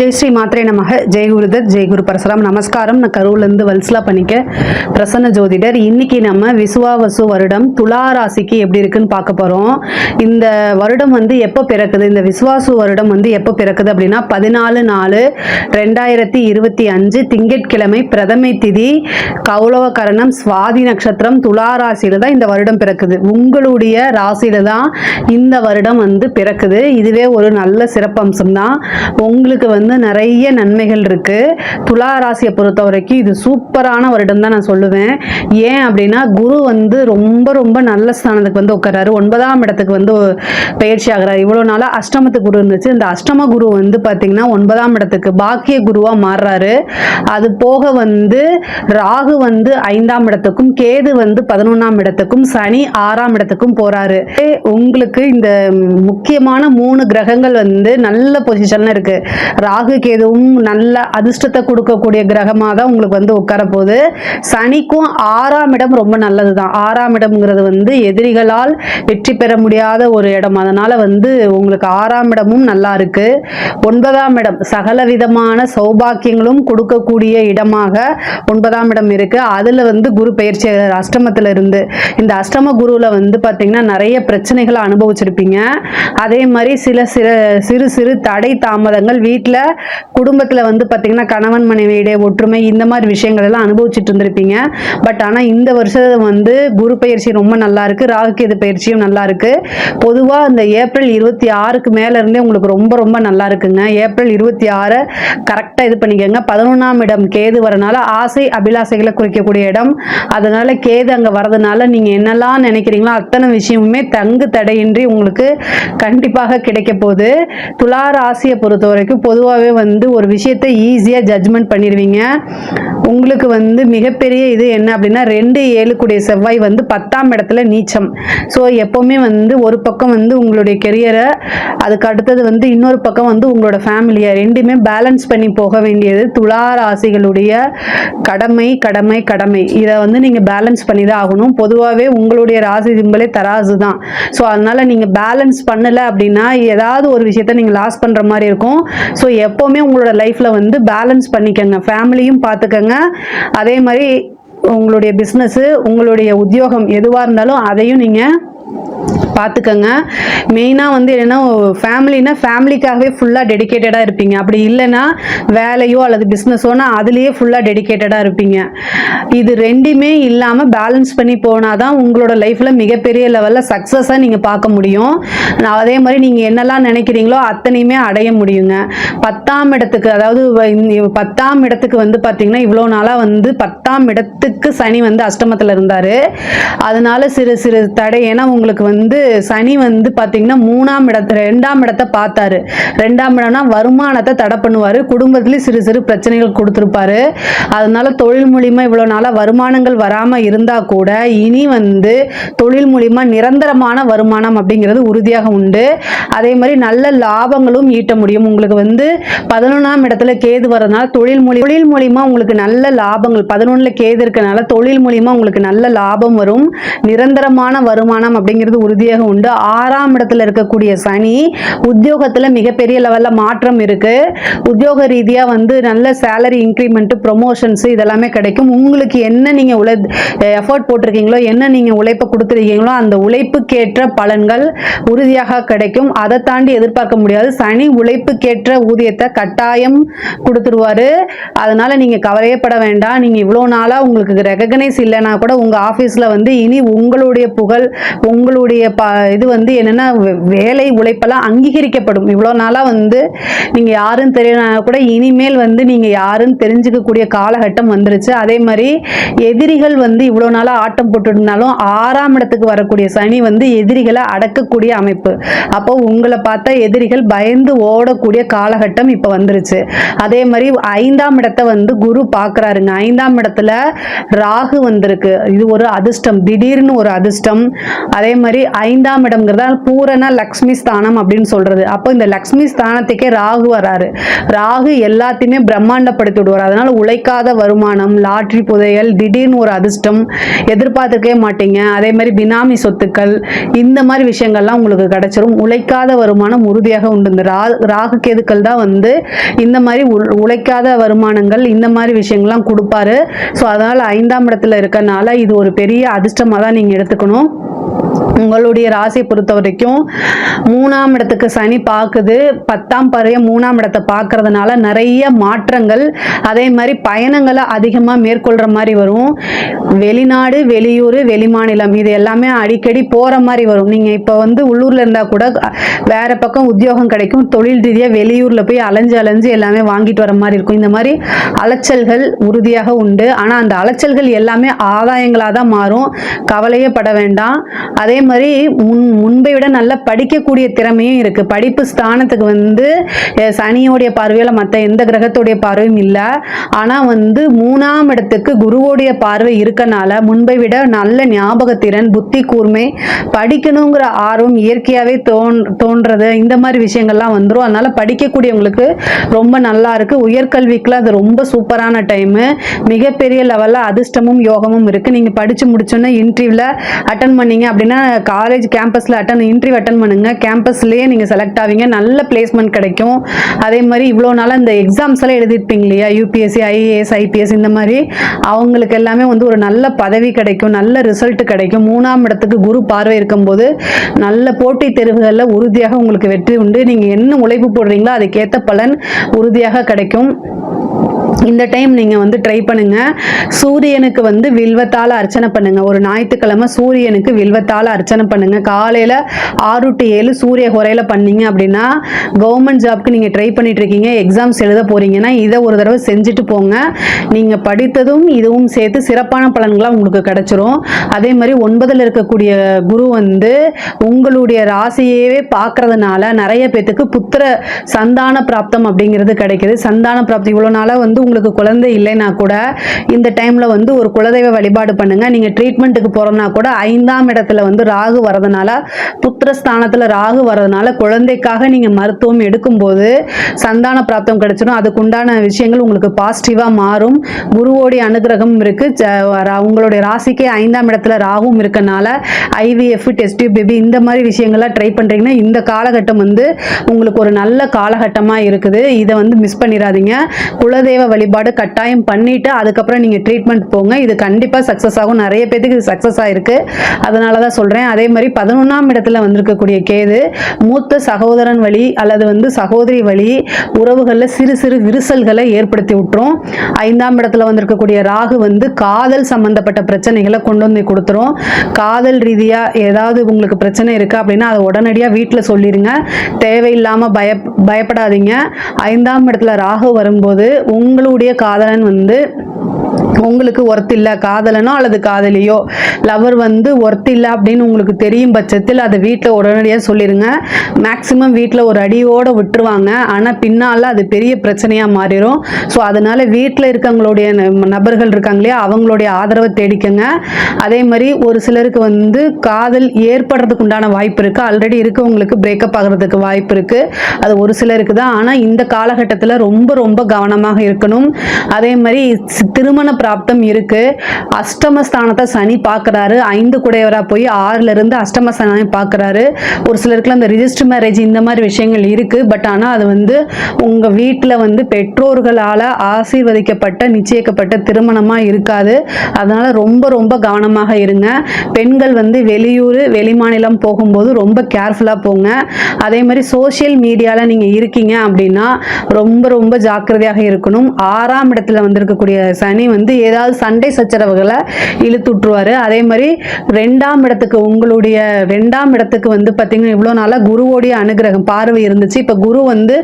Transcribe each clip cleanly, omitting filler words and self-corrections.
ஜெய் ஸ்ரீ மாத்ரே நமக. ஜெய் குருதத், ஜெய் குரு பரசுராம். நமஸ்காரம். நான் கரூர்லேருந்து வல்சலா பண்ணிக்க பிரசன்ன ஜோதிடர். இன்னைக்கு நம்ம விசுவாவசு வருடம் துலா ராசிக்கு எப்படி இருக்குன்னு பார்க்க போகிறோம். இந்த வருடம் வந்து எப்போ பிறக்குது, இந்த விசுவாசு வருடம் வந்து எப்போ பிறக்குது அப்படின்னா 14/4/2025 திங்கட்கிழமை பிரதமை திதி கௌளவ கரணம் சுவாதி நட்சத்திரம் துலா ராசியில தான் இந்த வருடம் பிறக்குது. உங்களுடைய ராசியில தான் இந்த வருடம் வந்து பிறக்குது. இதுவே ஒரு நல்ல சிறப்பம்சம் தான். உங்களுக்கு வந்து நிறைய நன்மைகள் இருக்கு. துலா ராசியை பொறுத்த வரைக்கும் இது சூப்பரான வருடம் தான் நான் சொல்லுவேன். ஏன் அப்படின்னா குரு வந்து ரொம்ப ரொம்ப நல்ல ஸ்தானத்துக்கு வந்து உட்காராரு. 9ஆம் இடத்துக்கு வந்து பயிற்சி ஆகிறாரு. இவ்வளவு நாளா அஷ்டமத்துக்கு குரு இருந்துச்சு. இந்த அஷ்டம குரு வந்து பாத்தீங்கன்னா 9ஆம் இடத்துக்கு பாக்கிய குருவா மாறுறாரு. அது போக வந்து ராகு வந்து 5ஆம் இடத்துக்கும், கேது வந்து 11ஆம் இடத்துக்கும், சனி 6ஆம் இடத்துக்கும் போறாரு. உங்களுக்கு இந்த முக்கியமான 3 கிரகங்கள் வந்து நல்ல பொசிஷன்ல இருக்கு. ராகு கேதுவும் நல்ல அதிர்ஷ்டத்தை கொடுக்கக்கூடிய கிரகமாக தான் உங்களுக்கு வந்து உட்கார போகுது. சனிக்கும் 6ஆம் இடம் ரொம்ப நல்லது தான். 6ஆம் இடம்ங்கிறது வந்து எதிரிகளால் வெற்றி பெற முடியாத ஒரு இடம். அதனால வந்து உங்களுக்கு 6ஆம் இடமும் நல்லா இருக்கு. 9ஆம் இடம் சகல விதமான சௌபாக்கியங்களும் கொடுக்கக்கூடிய இடமாக 9ஆம் இடம் இருக்கு. அதுல வந்து குரு பயிற்சி அஷ்டமத்துல இருந்து இந்த அஷ்டம குருல வந்து பாத்தீங்கன்னா நிறைய பிரச்சனைகளை அனுபவிச்சிருப்பீங்க. அதே மாதிரி சிறு சிறு தடை தாமதங்கள் வீட்டில் குடும்பத்தில் வந்து பார்த்தீங்கன்னா கணவன் மனைவியுடைய ஒற்றுமை இந்த மாதிரி விஷயங்கள் எல்லாம் அனுபவிச்சுட்டு இருந்திருப்பீங்க. பட் ஆனால் இந்த வருஷம் வந்து குரு பயிற்சி ரொம்ப நல்லா இருக்கு. ராகு கேது பயிற்சியும் நல்லா இருக்கு. பொதுவாக இந்த ஏப்ரல் 26க்கு மேல இருந்தே உங்களுக்கு ரொம்ப ரொம்ப நல்லா இருக்குங்க. ஏப்ரல் 26 கரெக்டாக இது பண்ணிக்கோங்க. 11ஆம் இடம் கேது வரனால ஆசை அபிலாசைகளை குறிக்கக்கூடிய இடம். அதனால கேது அங்கே வரதுனால நீங்கள் என்னெல்லாம் நினைக்கிறீங்களோ அத்தனை விஷயமுமே தங்கு தடையின்றி உங்களுக்கு கண்டிப்பாக கிடைக்க போகுது. துலா ராசியை பொறுத்த வரைக்கும் பொதுவாகவே வந்து ஒரு விஷயத்தை ஈஸியாக ஜட்ஜ்மெண்ட் பண்ணிடுவீங்க. உங்களுக்கு வந்து மிகப்பெரிய இது என்ன அப்படின்னா 2-7 கூடிய செவ்வாய் வந்து 10ஆம் இடத்துல நீச்சம். ஸோ எப்போவுமே வந்து ஒரு பக்கம் வந்து உங்களுடைய கெரியரை, அதுக்கு அடுத்தது வந்து இன்னொரு பக்கம் வந்து உங்களோட ஃபேமிலியை ரெண்டுமே பேலன்ஸ் பண்ணி போக வேண்டியது துலா ராசிகளுடைய கடமை கடமை கடமை. இதை வந்து நீங்கள் பேலன்ஸ் பண்ணி தான் ஆகணும். பொதுவாகவே உங்களுடைய ராசி சிம்பலே தராசு தான். ஸோ அதனால நீங்கள் பேலன்ஸ் பண்ணலை அப்படின்னா ஏதாவது ஒரு விஷயத்த நீங்கள் லாஸ் பண்ணுற மாதிரி இருக்கும். ஸோ எப்போவுமே உங்களோட லைஃப்பில் வந்து பேலன்ஸ் பண்ணிக்கங்க. ஃபேமிலியும் பார்த்துக்கங்க. அதே மாதிரி உங்களுடைய பிஸ்னஸ், உங்களுடைய உத்தியோகம் எதுவாக இருந்தாலும் அதையும் நீங்கள் பார்த்துக்கங்க. மெயினாக வந்து என்னென்னா ஃபேமிலினா ஃபேமிலிக்காகவே ஃபுல்லாக டெடிக்கேட்டடாக இருப்பீங்க. அப்படி இல்லைன்னா வேலையோ அல்லது பிஸ்னஸோனா அதுலேயே ஃபுல்லாக டெடிக்கேட்டடாக இருப்பீங்க. இது ரெண்டுமே இல்லாமல் பேலன்ஸ் பண்ணி போனால் தான் உங்களோட லைஃப்பில் மிகப்பெரிய லெவலில் சக்ஸஸாக நீங்கள் பார்க்க முடியும். அதே மாதிரி நீங்கள் என்னெல்லாம் நினைக்கிறீங்களோ அத்தனையுமே அடைய முடியுங்க. 10ஆம் இடத்துக்கு, அதாவது 10ஆம் இடத்துக்கு வந்து பார்த்தீங்கன்னா இவ்வளோ நாளாக வந்து 10ஆம் இடத்துக்கு சனி வந்து அஷ்டமத்தில் இருந்தார். அதனால சிறு சிறு தடை, ஏன்னா உங்களுக்கு வந்து சனி வந்து பாத்தீங்கன்னா 2ஆம் இடத்தை பார்த்தாரு. 2ஆம் இடம்னா வருமானத்தை தடை பண்ணுவாரு. குடும்பத்திலேயே சிறு சிறு பிரச்சனைகள் கொடுத்துருப்பாரு. அதனால தொழில் மூலியமா இவ்வளவு நாளா வருமானங்கள் வராம இருந்தா கூட இனி வந்து தொழில் மூலியமா நிரந்தரமான வருமானம் அப்படிங்கிறது உறுதியாக உண்டு. அதே மாதிரி நல்ல லாபங்களும் ஈட்ட முடியும். உங்களுக்கு வந்து 11ஆம் இடத்துல கேது வரதுனால தொழில் மூலியமா உங்களுக்கு நல்ல லாபங்கள், 11ல கேது இருக்கனால தொழில் மூலியமா உங்களுக்கு நல்ல லாபம் வரும். நிரந்தரமான வருமானம் அப்படிங்கிறது உறுதியாக உண்டு. 6ஆம் இடத்துல இருக்கக்கூடிய சனி உத்தியோகத்துல மிகப்பெரிய லெவல்ல மாற்றம் இருக்கு. உத்தியோக ரீதியா வந்து நல்ல சேலரி இன்க்ரிமெண்ட், ப்ரொமோஷன்ஸ் இதெல்லாமே கிடைக்கும். உங்களுக்கு என்ன நீங்க எஃபோர்ட் போட்டிருக்கீங்களோ, என்ன நீங்க உழைப்பை கொடுத்துருக்கீங்களோ அந்த உழைப்புக்கேற்ற பலன்கள் உறுதியாக கிடைக்கும். அதை தாண்டி எதிர்பார்க்க முடியாது. சனி உழைப்புக்கேற்ற ஊதியத்தை கட்டாயம் கொடுத்துருவாரு. அதனால நீங்க கவலையே பட வேண்டாம். நீங்க இவ்வளவு நாளா உங்களுக்கு ரெகக்னைஸ் இல்லைன்னா கூட உங்க ஆபீஸ்ல வந்து இனி உங்களுடைய புகழ், உங்களுடைய இது வந்து என்னன்னா வேலை உழைப்பெல்லாம் அங்கீகரிக்கப்படும். இவ்வளோ நாளாக வந்து நீங்கள் யாருன்னு தெரியனா கூட இனிமேல் வந்து நீங்கள் யாருன்னு தெரிஞ்சுக்கக்கூடிய காலகட்டம் வந்துருச்சு. அதே மாதிரி எதிரிகள் வந்து இவ்வளோ நாளாக ஆட்டம் போட்டுருந்தாலும் 6ஆம் இடத்துக்கு வரக்கூடிய சனி வந்து எதிரிகளை அடக்கக்கூடிய அமைப்பு. அப்போ உங்களை பார்த்தா எதிரிகள் பயந்து ஓடக்கூடிய காலகட்டம் இப்போ வந்துருச்சு. அதே மாதிரி 5ஆம் இடத்தை வந்து குரு பார்க்குறாருங்க. 5ஆம் இடத்துல ராகு வந்திருக்கு. இது ஒரு அதிர்ஷ்டம், திடீர்னு ஒரு அதிர்ஷ்டம். அதே மாதிரி 5ஆம் இடம்ங்கிறத பூரண லக்ஷ்மி ஸ்தானம் அப்படின்னு சொல்றது. அப்போ இந்த லக்ஷ்மி ஸ்தானத்துக்கே ராகு வராரு. ராகு எல்லாத்தையுமே பிரம்மாண்டப்படுத்தி விடுவார். அதனால உழைக்காத வருமானம், லாட்ரி புதையல், திடீர்னு ஒரு அதிர்ஷ்டம் எதிர்பார்த்துக்கவே மாட்டீங்க. அதே மாதிரி பினாமி சொத்துக்கள், இந்த மாதிரி விஷயங்கள்லாம் உங்களுக்கு கிடைச்சிரும். உழைக்காத வருமானம் உறுதியாக உண்டு. இந்த ராகு கேதுக்கள் தான் வந்து இந்த மாதிரி உழைக்காத வருமானங்கள், இந்த மாதிரி விஷயங்கள்லாம் கொடுப்பாரு. ஸோ அதனால 5ஆம் இடத்துல இருக்கனால இது ஒரு பெரிய அதிர்ஷ்டமாக தான் நீங்க எடுத்துக்கணும். உங்களுடைய ராசியை பொறுத்த வரைக்கும் 3ஆம் இடத்துக்கு சனி பார்க்குது. 10ஆம் பறைய 3ஆம் இடத்தை பார்க்கறதுனால நிறைய மாற்றங்கள், அதே மாதிரி பயணங்களை அதிகமாக மேற்கொள்கிற மாதிரி வரும். வெளிநாடு, வெளியூர், வெளிமாநிலம் இது எல்லாமே அடிக்கடி போகிற மாதிரி வரும். நீங்கள் இப்போ வந்து உள்ளூரில் இருந்தால் கூட வேற பக்கம் உத்தியோகம் கிடைக்கும். தொழில் ரீதியாக வெளியூரில் போய் அலைஞ்சு எல்லாமே வாங்கிட்டு வர மாதிரி இருக்கும். இந்த மாதிரி அலைச்சல்கள் உறுதியாக உண்டு. ஆனால் அந்த அலைச்சல்கள் எல்லாமே ஆதாயங்களாக தான் மாறும். கவலையே பட வேண்டாம். அதே மாதிரி முன்பை விட நல்ல படிக்கக்கூடிய திறமையும் இருக்கு. படிப்பு ஸ்தானத்துக்கு வந்து சனியோடைய பார்வையில மற்ற எந்த கிரகத்துடைய பார்வையும் இல்லை. ஆனா வந்து 3ஆம் இடத்துக்கு குருவோடைய பார்வை இருக்கனால முன்பை விட நல்ல ஞாபகத்திறன், புத்தி கூர்மை, படிக்கணுங்கிற ஆர்வம் இயற்கையாவே தோன்றது, இந்த மாதிரி விஷயங்கள்லாம் வந்துடும். அதனால படிக்கக்கூடியவங்களுக்கு ரொம்ப நல்லா இருக்கு. உயர்கல்விக்குலாம் அது ரொம்ப சூப்பரான டைமு. மிகப்பெரிய லெவல்ல அதிர்ஷ்டமும் யோகமும் இருக்கு. நீங்க படிச்சு முடிச்சோன்னா இன்டர்வியூல அட்டன் பண்ணீங்க அப்படின்னா காலேஜ் கேம்பஸ்ல இன்டர்வியூ அட்டன் பண்ணுங்க. கேம்பஸ்லயே நீங்க செலக்ட் ஆவீங்க. நல்ல பிளேஸ்மெண்ட் கிடைக்கும். அதே மாதிரி இவ்வளோ நாளாக இந்த எக்ஸாம்ஸ் எல்லாம் எழுதிருப்பீங்க இல்லையா, யூபிஎஸ்சி, ஐஏஎஸ், ஐபிஎஸ், இந்த மாதிரி அவங்களுக்கு எல்லாமே வந்து ஒரு நல்ல பதவி கிடைக்கும், நல்ல ரிசல்ட் கிடைக்கும். 3ஆம் இடத்துக்கு குரு பார்வை இருக்கும்போது நல்ல போட்டித் தேர்வுகளில் உறுதியாக உங்களுக்கு வெற்றி உண்டு. நீங்க என்ன உழைப்பு போடுறீங்களோ அதுக்கேற்ற பலன் உறுதியாக கிடைக்கும். இந்த டைம் நீங்க வந்து ட்ரை பண்ணுங்க. சூரியனுக்கு வந்து வில்வத்தால அர்ச்சனை பண்ணுங்க. ஒரு ஞாயிற்றுக்கிழமை சூரியனுக்கு வில்வத்தால அர்ச்சனை பண்ணுங்க. காலையில 6 to 7 சூரிய குறையில பண்ணீங்க அப்படின்னா கவர்மெண்ட் ஜாப்க்கு நீங்க ட்ரை பண்ணிட்டு இருக்கீங்க, எக்ஸாம்ஸ் எழுத போறீங்கன்னா இதை ஒரு தடவை செஞ்சுட்டு போங்க. நீங்க படித்ததும் இதுவும் சேர்த்து சிறப்பான பலன்களா உங்களுக்கு கிடைச்சிரும். அதே மாதிரி 9ல் இருக்கக்கூடிய குரு வந்து உங்களுடைய ராசியவே பார்க்கறதுனால நிறைய பேத்துக்கு புத்திர சந்தான பிராப்தம் அப்படிங்கிறது கிடைக்குது. சந்தான பிராப்தி இவ்வளவு நாளா வந்து உங்களுக்கு குழந்தை இல்லைன்னா கூட இந்த டைம்ல வந்து ஒரு குலதெய்வ வழிபாடு பண்ணுங்க. நீங்க ட்ரீட்மெண்ட்டுக்கு போறோம்னா கூட 5ஆம் இடத்துல வந்து ராகு வரதுனால, புத்திரஸ்தானத்துல ராகு வரதுனால குழந்தைக்காக நீங்க மருத்துவம் எடுக்கும்போது சந்தான பிராப்தம் கிடைச்சிடும். அதுக்குண்டான விஷயங்கள் உங்களுக்கு பாசிட்டிவா மாறும். குருவோடைய அனுகிரகம் இருக்கு. உங்களுடைய ராசிக்கு 5ஆம் இடத்துல ராகும் இருக்கனால ஐவிஎஃப், டெஸ்ட் டியூப் பேபி இந்த மாதிரி விஷயங்கள்லாம் ட்ரை பண்றீங்கன்னா இந்த காலகட்டம் வந்து உங்களுக்கு ஒரு நல்ல காலகட்டமா இருக்குது. இதை வந்து மிஸ் பண்ணிடாதீங்க. குலதெய்வ வழிபாடு கட்டாயம் பண்ணிட்டு அதுக்கப்புறம் நீங்க ட்ரீட்மெண்ட் போங்க. இது கண்டிப்பா சக்சஸ் ஆகும். நிறைய பேருக்கு இது சக்சஸ் ஆயிருக்கு. அதனாலதான் சொல்றேன். அதே மாதிரி 11ஆம் இடத்துல வந்திருக்கக்கூடிய கேது மூத்த சகோதரன் வழி அல்லது வந்து சகோதரி வழி உறவுகள்ல சிறு சிறு விரிசல்களை ஏற்படுத்தி விட்டுரும். 5ஆம் இடத்துல வந்திருக்கக்கூடிய ராகு வந்து காதல் சம்பந்தப்பட்ட பிரச்சனைகளை கொண்டு வந்து கொடுத்துரும். காதல் ரீதியா ஏதாவது உங்களுக்கு பிரச்சனை இருக்கு அப்படின்னா அதை உடனடியா வீட்டுல சொல்லிருங்க. தேவையில்லாம பயப்படாதீங்க. 5ஆம் இடத்துல ராகு வரும்போது உங்களுடைய காதலன் வந்து உங்களுக்கு ஒர்த் இல்லை, காதலனோ அல்லது காதலியோ லவர் வந்து ஒர்த் இல்லை அப்படின்னு உங்களுக்கு தெரியும் பட்சத்தில் அதை வீட்டில் உடனடியாக சொல்லிடுங்க. மேக்சிமம் வீட்டில் ஒரு அடியோடு விட்டுருவாங்க. ஆனால் பின்னால் அது பெரிய பிரச்சனையாக மாறிடும். ஸோ அதனால் வீட்டில் இருக்கவங்களுடைய நபர்கள் இருக்காங்களே அவங்களுடைய ஆதரவை தேடிக்கங்க. அதே மாதிரி ஒரு சிலருக்கு வந்து காதல் ஏற்படுறதுக்கு உண்டான வாய்ப்பு இருக்குது. ஆல்ரெடி இருக்கவங்களுக்கு பிரேக்கப் ஆகிறதுக்கு வாய்ப்பு இருக்குது. அது ஒரு சிலருக்கு தான். ஆனால் இந்த காலகட்டத்தில் ரொம்ப ரொம்ப கவனமாக இருக்கணும். அதே மாதிரி திருமண பிராப்தம் இருக்கு. அஷ்டமஸ்தானத்தை சனி பார்க்கறாரு. 5 குடையவரா போய் 6ல இருந்து அஷ்டமஸ்தானம் பார்க்கறாரு. ஒரு சிலருக்குலாம் இந்த ரிஜிஸ்டர் மேரேஜ் இந்த மாதிரி விஷயங்கள் இருக்கு. பட் ஆனால் அது வந்து உங்க வீட்டில் வந்து பெற்றோர்களால் ஆசீர்வதிக்கப்பட்ட நிச்சயிக்கப்பட்ட திருமணமா இருக்காது. அதனால ரொம்ப ரொம்ப கவனமாக இருங்க. பெண்கள் வந்து வெளியூர் வெளிமாநிலம் போகும்போது ரொம்ப கேர்ஃபுல்லா போங்க. அதே மாதிரி சோசியல் மீடியால நீங்க இருக்கீங்க அப்படின்னா ரொம்ப ரொம்ப ஜாக்கிரதையாக இருக்கணும். 6ஆம் இடத்துல வந்திருக்கக்கூடிய சனி வந்து ஏதாவது சண்டை சச்சரவுகளை இழுத்துட்டுருவாரு. அதே மாதிரி 2ஆம் இடத்துக்கு உங்களுடைய 2ஆம் இடத்துக்கு வந்து பார்த்தீங்கன்னா இவ்வளோ நாளாக குருவோடைய அனுகிரகம் பார்வை இருந்துச்சு. இப்போ குரு வந்து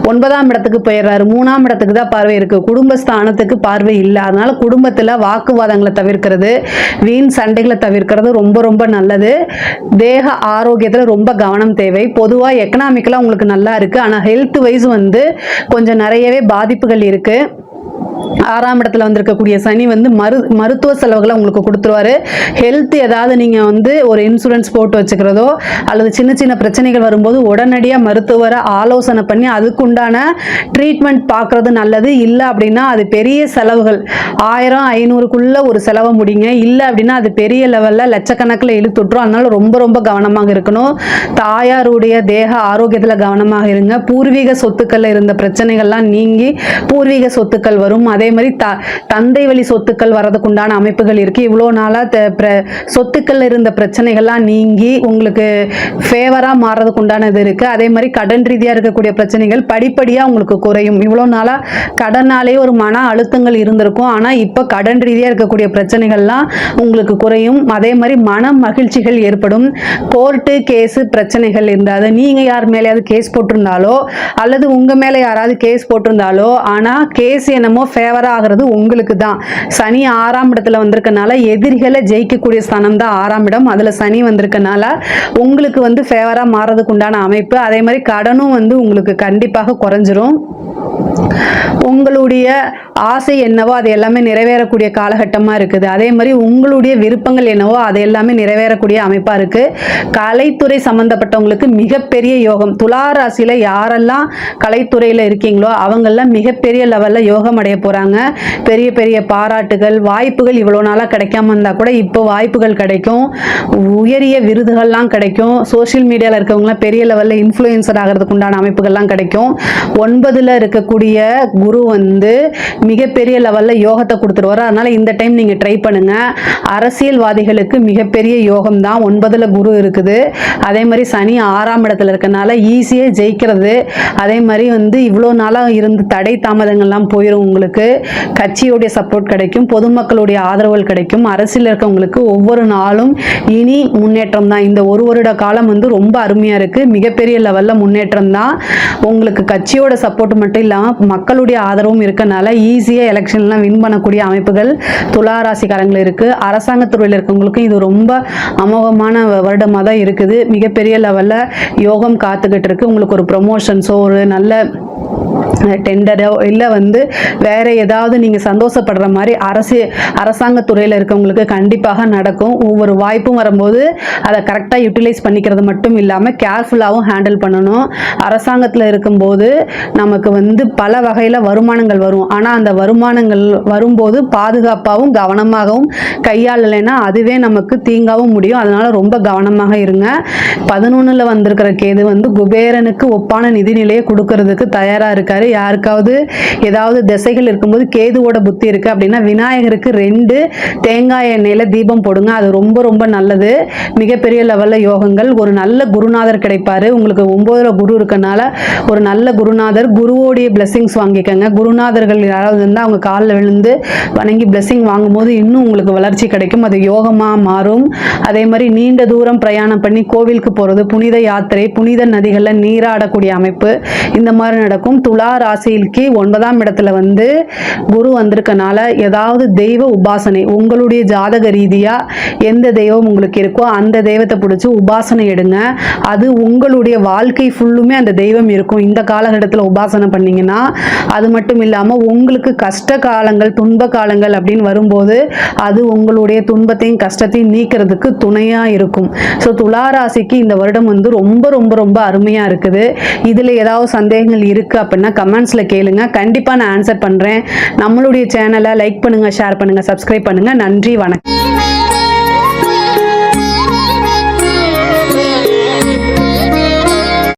9ஆம் இடத்துக்கு போயிடுறாரு. 3ஆம் இடத்துக்கு தான் பார்வை இருக்கு. குடும்பஸ்தானத்துக்கு பார்வை இல்லை. அதனால குடும்பத்தில் வாக்குவாதங்களை தவிர்க்கிறது, வீண் சண்டைகளை தவிர்க்கிறது ரொம்ப ரொம்ப நல்லது. தேக ஆரோக்கியத்தில் ரொம்ப கவனம் தேவை. பொதுவாக எக்கனாமிக்கலாக உங்களுக்கு நல்லா இருக்கு. ஆனால் ஹெல்த் வைஸ் வந்து கொஞ்சம் நிறையவே பாதிப்புகள் இருக்கு. 6ஆம் இடத்துல வந்திருக்கக்கூடிய சனி வந்து மருத்துவ செலவுகளை உங்களுக்கு கொடுத்துருவாரு. ஹெல்த் ஏதாவது நீங்கள் வந்து ஒரு இன்சூரன்ஸ் போட்டு வச்சுக்கிறதோ அல்லது சின்ன சின்ன பிரச்சனைகள் வரும்போது உடனடியாக மருத்துவரை ஆலோசனை பண்ணி அதுக்குண்டான ட்ரீட்மெண்ட் பார்க்குறது நல்லது. இல்லை அப்படின்னா அது பெரிய செலவுகள் 1000-500க்குள்ள ஒரு செலவை முடிங்க. இல்லை அப்படின்னா அது பெரிய லெவலில் லட்சக்கணக்கில் இழுத்துட்ரும். அதனால ரொம்ப ரொம்ப கவனமாக இருக்கணும். தாயாருடைய தேக ஆரோக்கியத்தில் கவனமாக இருங்க. பூர்வீக சொத்துக்களில் இருந்த பிரச்சனைகள்லாம் நீங்கி பூர்வீக சொத்துக்கள் வரும். அதே மாதிரி தந்தை வழி சொத்துக்கள் வரதுக்கு உண்டான அமைப்புகள் இருக்கு. இவ்வளோ நாளாக சொத்துக்கள் இருந்த பிரச்சனைகள்லாம் நீங்கி உங்களுக்கு ஃபேவரா மாறதுக்கு உண்டான இது இருக்கு. அதே மாதிரி கடன் ரீதியாக இருக்கக்கூடிய பிரச்சனைகள் படிப்படியாக உங்களுக்கு குறையும். இவ்வளோ நாளாக கடனாலே ஒரு மன அழுத்தங்கள் இருந்திருக்கும். ஆனால் இப்போ கடன் ரீதியாக இருக்கக்கூடிய பிரச்சனைகள்லாம் உங்களுக்கு குறையும். அதே மாதிரி மன மகிழ்ச்சிகள் ஏற்படும். கோர்ட்டு கேஸு பிரச்சனைகள் இருந்தால் அதை நீங்கள் யார் மேலேயாவது கேஸ் போட்டிருந்தாலோ அல்லது உங்கள் மேலே யாராவது கேஸ் போட்டிருந்தாலோ ஆனால் கேஸ் என்னமோ ஃபேவரா ஆகிறது உங்களுக்கு தான். சனி 6ஆம் இடத்துல வந்திருக்கனால எதிரிகளை ஜெயிக்கக்கூடிய ஸ்தானம் தான் 6ஆம் இடம். அதுல சனி வந்திருக்கனால உங்களுக்கு வந்து ஃபேவரா மாறதுக்கு உண்டான அமைப்பு. அதே மாதிரி கடனும் வந்து உங்களுக்கு கண்டிப்பாக குறைஞ்சிரும். உங்களுடைய ஆசை என்னவோ அது எல்லாமே நிறைவேறக்கூடிய காலகட்டமாக இருக்குது. அதே மாதிரி உங்களுடைய விருப்பங்கள் என்னவோ அது எல்லாமே நிறைவேறக்கூடிய அமைப்பாக இருக்குது. கலைத்துறை சம்மந்தப்பட்டவங்களுக்கு மிகப்பெரிய யோகம். துலா ராசியில் யாரெல்லாம் கலைத்துறையில் இருக்கீங்களோ அவங்கெல்லாம் மிகப்பெரிய லெவலில் யோகம் அடைய போகிறாங்க. பெரிய பெரிய பாராட்டுகள் வாய்ப்புகள் இவ்வளோ நாளாக கிடைக்காம இருந்தால் கூட இப்போ வாய்ப்புகள் கிடைக்கும். உயரிய விருதுகள்லாம் கிடைக்கும். சோஷியல் மீடியாவில் இருக்கவங்களாம் பெரிய லெவலில் இன்ஃப்ளூயன்சர் ஆகிறதுக்கு உண்டான அமைப்புகள்லாம் கிடைக்கும். 9ல் இருக்கக்கூடிய குரு வந்து மிகப்பெரிய லெவலில் யோகத்தை கொடுத்துருவாரு. அதனால இந்த டைம் நீங்க ட்ரை பண்ணுங்க. அரசியல்வாதிகளுக்கு மிகப்பெரிய யோகம் தான். 9ல் குரு இருக்குது. அதே மாதிரி சனி 6ஆம் இடத்துல இருக்கனால ஈஸியாக ஜெயிக்கிறது. அதே மாதிரி வந்து இவ்வளோ நாளாக இருந்து தடை தாமதங்கள்லாம் போயிடும். உங்களுக்கு கட்சியோடைய சப்போர்ட் கிடைக்கும். பொதுமக்களுடைய ஆதரவுகள் கிடைக்கும். அரசியல் இருக்கவங்களுக்கு ஒவ்வொரு நாளும் இனி முன்னேற்றம் தான். இந்த ஒரு வருட காலம் வந்து ரொம்ப அருமையாக இருக்கு. மிகப்பெரிய லெவலில் முன்னேற்றம் தான். உங்களுக்கு கட்சியோட சப்போர்ட் மட்டும் இல்லாமல் மக்களுடைய ஆதரவும் இருக்கனால ஈஸியாக எலெக்ஷன்லாம் வின் பண்ணக்கூடிய அமைப்புகள் துலா ராசிக்காரங்கள் இருக்குது. அரசாங்கத்துறையில் இருக்கவங்களுக்கும் இது ரொம்ப அமோகமான வருடமாக தான் இருக்குது. மிகப்பெரிய லெவலில் யோகம் காத்துக்கிட்டு இருக்கு. உங்களுக்கு ஒரு ப்ரொமோஷன்ஸோ ஒரு நல்ல டெண்டரோ இல்லை வந்து வேற ஏதாவது நீங்கள் சந்தோஷப்படுற மாதிரி அரசாங்கத்துறையில் இருக்கவங்களுக்கு கண்டிப்பாக நடக்கும். ஒவ்வொரு வாய்ப்பும் வரும்போது அதை கரெக்டாக யூட்டிலைஸ் பண்ணிக்கிறது மட்டும் இல்லாமல் கேர்ஃபுல்லாகவும் ஹேண்டில் பண்ணணும். அரசாங்கத்தில் இருக்கும்போது நமக்கு வந்து பல வகையில் வருமானங்கள் வரும். ஆனால் அந்த வருமானங்கள் வரும்போது பாதுகாப்பாகவும் கவனமாகவும் கையாளலைன்னா அதுவே நமக்கு தீங்காகவும் முடியும். அதனால ரொம்ப கவனமாக இருங்க. 11ல் வந்திருக்கிற கேது வந்து குபேரனுக்கு ஒப்பான நிதிநிலையை கொடுக்கறதுக்கு தயாராக இருக்காரு. யாருக்காவது ஏதாவது திசைகள் இருக்கும்போது கேதுவோட புத்தி இருக்கு அப்படின்னா விநாயகருக்கு 2 தேங்காய் எண்ணெயில தீபம் போடுங்க. அது ரொம்ப ரொம்ப நல்லது. மிகப்பெரிய லெவல்ல யோகங்கள். ஒரு நல்ல குருநாதர் கிடைப்பாரு. உங்களுக்கு 9ல் குரு இருக்கனால ஒரு நல்ல குருநாதர், குருவோடைய பிளெஸிங்ஸ் வாங்கிக்கங்க. குருநாதர்கள் யாராவது இருந்தால் அவங்க காலில் விழுந்து வணங்கி பிளெஸிங் வாங்கும்போது இன்னும் உங்களுக்கு வளர்ச்சி கிடைக்கும். அது யோகமா மாறும். அதே மாதிரி நீண்ட தூரம் பிரயாணம் பண்ணி கோவிலுக்கு போறது, புனித யாத்திரை, புனித நதிகளில் நீராடக்கூடிய அமைப்பு இந்த மாதிரி நடக்கும். துலா ராசிக்கு 9ஆம் இடத்துல வந்து குரு வந்திருக்கனால ஏதாவது தெய்வ உபாசனை உங்களுடைய ஜாதக ரீதியா எந்த தெய்வம் உங்களுக்கு இருக்கோ அந்த தெய்வத்தை பிடிச்சி உபாசனை எடுங்க. அது உங்களுடைய வாழ்க்கை ஃபுல்லுமே அந்த தெய்வம் இருக்கும். இந்த காலகட்டத்தில் உபாசனை பண்ணீங்கன்னா அது மட்டும் இல்லாமல் உங்களுக்கு கஷ்ட காலங்கள் துன்ப காலங்கள் அப்படின்னு வரும்போது அது உங்களுடைய துன்பத்தையும் கஷ்டத்தையும் நீக்கிறதுக்கு துணையா இருக்கும். ஸோ துலா ராசிக்கு இந்த வருடம் வந்து ரொம்ப ரொம்ப ரொம்ப அருமையா இருக்குது. இதுல ஏதாவது சந்தேகங்கள் இருக்கு அப்படின்னா கமெண்ட்ஸ்ல கேளுங்க. கண்டிப்பா நான் ஆன்சர் பண்றேன். நம்மளுடைய சேனலை லைக் பண்ணுங்க, ஷேர் பண்ணுங்க, சப்ஸ்கிரைப் பண்ணுங்க. நன்றி, வணக்கம்.